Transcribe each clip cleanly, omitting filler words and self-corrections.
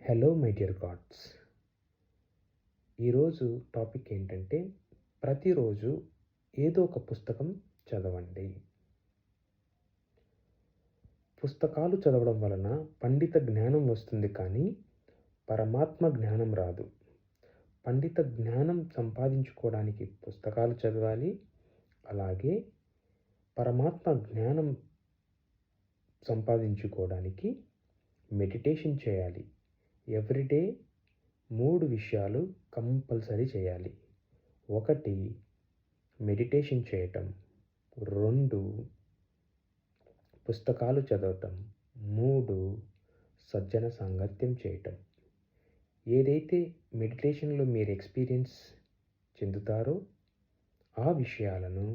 Hello my dear God's. ఈరోజు topic ఏంటంటే, ప్రతిరోజు ఏదో ఒక పుస్తకం చదవండి. పుస్తకాలు చదవడం వలన పండిత జ్ఞానం వస్తుంది, కానీ పరమాత్మ జ్ఞానం రాదు. పండిత జ్ఞానం సంపాదించుకోవడానికి పుస్తకాలు చదవాలి. అలాగే పరమాత్మ జ్ఞానం సంపాదించుకోవడానికి మెడిటేషన్ చేయాలి. ఎవ్రీడే 3 విషయాలు కంపల్సరీ చేయాలి. 1 మెడిటేషన్ చేయటం, 2 పుస్తకాలు చదవటం, 3 సజ్జన సాంగత్యం చేయటం. ఏదైతే మెడిటేషన్లో మీరు ఎక్స్పీరియన్స్ చెందుతారో ఆ విషయాలను,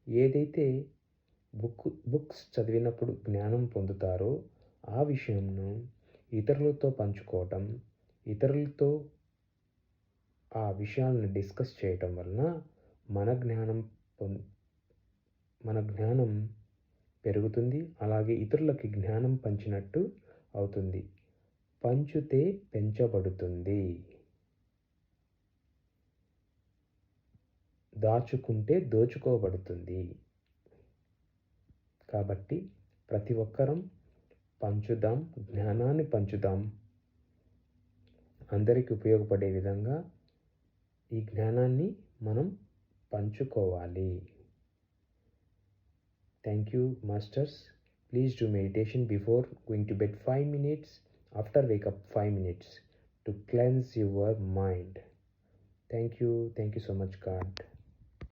ఏదైతే బుక్స్ చదివినప్పుడు జ్ఞానం పొందుతారో ఆ విషయంను ఇతరులతో పంచుకోవటం, ఇతరులతో ఆ విషయాలను డిస్కస్ చేయటం వలన మన జ్ఞానం పెరుగుతుంది. అలాగే ఇతరులకి జ్ఞానం పంచినట్టు అవుతుంది. పంచుతే పెంచబడుతుంది, దాచుకుంటే దోచుకోబడుతుంది. కాబట్టి ప్రతి ఒక్కరం పంచుదాం, జ్ఞానాన్ని పంచుదాం. అందరికీ ఉపయోగపడే విధంగా ఈ జ్ఞానాన్ని మనం పంచుకోవాలి. Thank you masters. Please do meditation before going to bed 5 minutes, after wake up 5 minutes to cleanse your mind. Thank you so much, God.